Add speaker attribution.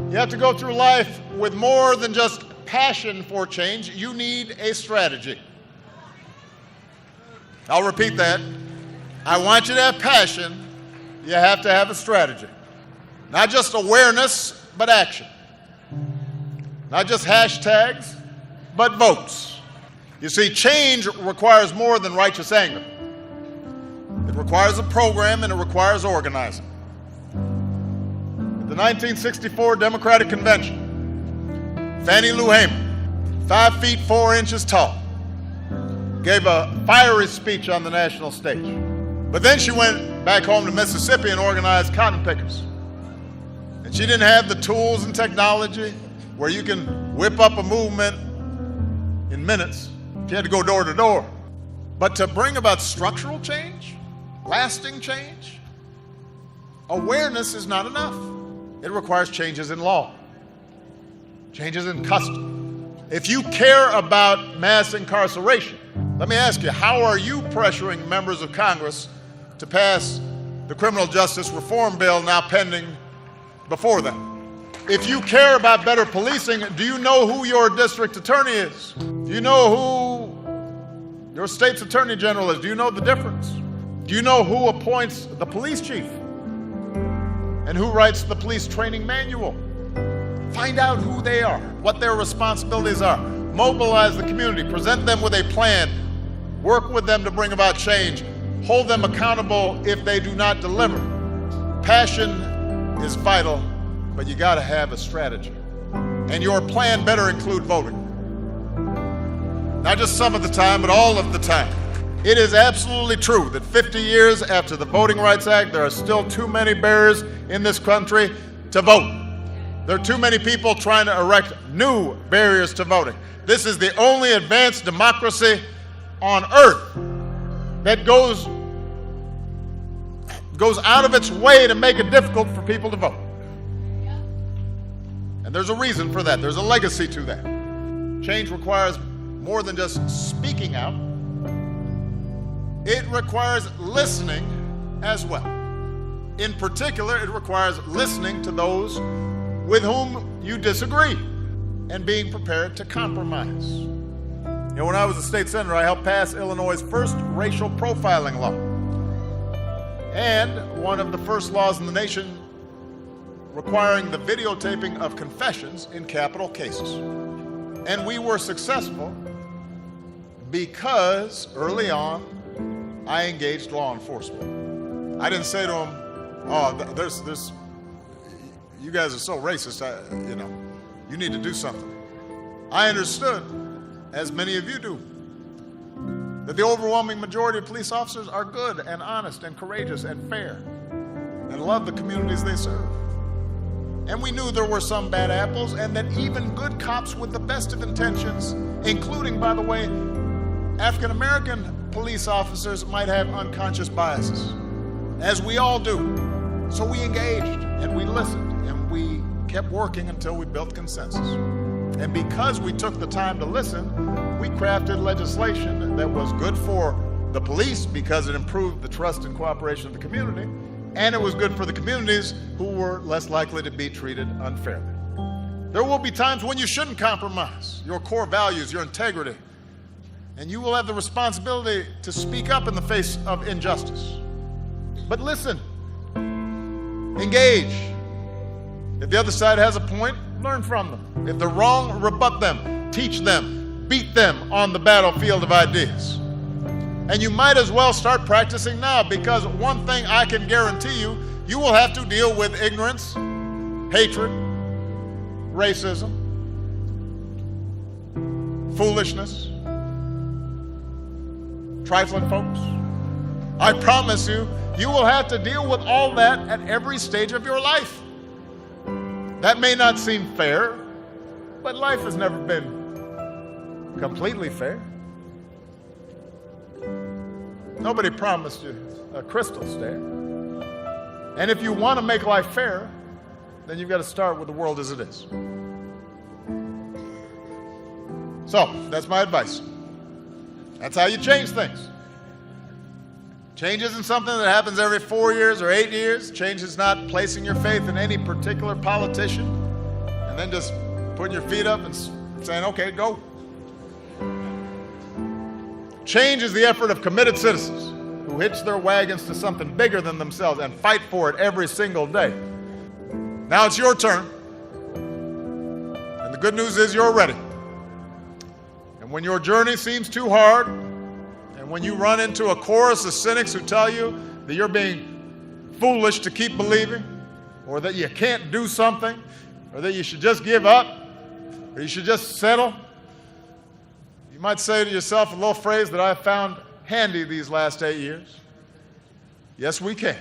Speaker 1: You have to go through life with more than just passion for change. You need a strategy. I'll repeat that. I want you to have passion. You have to have a strategy. Not just awareness, but action. Not just hashtags, but votes. You see, change requires more than righteous anger. It requires a program and it requires organizing. At the 1964 Democratic Convention, Fannie Lou Hamer, 5 feet 4 inches tall, gave a fiery speech on the national stage. But then she went back home to Mississippi and organized cotton pickers. And she didn't have the tools and technology where you can whip up a movement in minutes. She had to go door to door. But to bring about structural change, lasting change, awareness is not enough. It requires changes in law, changes in custom. If you care about mass incarceration, let me ask you, how are you pressuring members of Congress to pass the criminal justice reform bill now pending before them? If you care about better policing, do you know who your district attorney is? Do you know who your state's attorney general is? Do you know the difference? Do you know who appoints the police chief? And who writes the police training manual? Find out who they are, what their responsibilities are. Mobilize the community, present them with a plan, work with them to bring about change, hold them accountable if they do not deliver. Passion is vital, but you gotta have a strategy. And your plan better include voting. Not just some of the time, but all of the time. It is absolutely true that 50 years after the Voting Rights Act, there are still too many barriers in this country to vote. There are too many people trying to erect new barriers to voting. This is the only advanced democracy on earth that goes out of its way to make it difficult for people to vote. And there's a reason for that. There's a legacy to that. Change requires more than just speaking out. It requires listening as well. In particular, it requires listening to those with whom you disagree and being prepared to compromise. You know, when I was a state senator, I helped pass Illinois' first racial profiling law and one of the first laws in the nation requiring the videotaping of confessions in capital cases. And we were successful because early on, I engaged law enforcement. I didn't say to them, oh, you guys are so racist, you need to do something. I understood, as many of you do, that the overwhelming majority of police officers are good and honest and courageous and fair and love the communities they serve. And we knew there were some bad apples and that even good cops with the best of intentions, including, by the way, African American police officers, might have unconscious biases, as we all do. So we engaged and we listened and we kept working until we built consensus. And because we took the time to listen, we crafted legislation that was good for the police because it improved the trust and cooperation of the community, and it was good for the communities who were less likely to be treated unfairly. There will be times when you shouldn't compromise your core values, your integrity, and you will have the responsibility to speak up in the face of injustice. But listen, engage. If the other side has a point, learn from them. If they're wrong, rebut them, teach them, beat them on the battlefield of ideas. And you might as well start practicing now, because one thing I can guarantee you, you will have to deal with ignorance, hatred, racism, foolishness, trifling folks. I promise you, you will have to deal with all that at every stage of your life. That may not seem fair, but life has never been completely fair. Nobody promised you a crystal stair. And if you want to make life fair, then you've got to start with the world as it is. So, that's my advice. That's how you change things. Change isn't something that happens every 4 years or 8 years. Change is not placing your faith in any particular politician. and then just putting your feet up and saying, okay, go. Change is the effort of committed citizens who hitch their wagons to something bigger than themselves and fight for it every single day. Now it's your turn. And the good news is you're ready. And when your journey seems too hard, and when you run into a chorus of cynics who tell you that you're being foolish to keep believing, or that you can't do something, or that you should just give up, or you should just settle, you might say to yourself a little phrase that I've found handy these last 8 years. Yes, we can.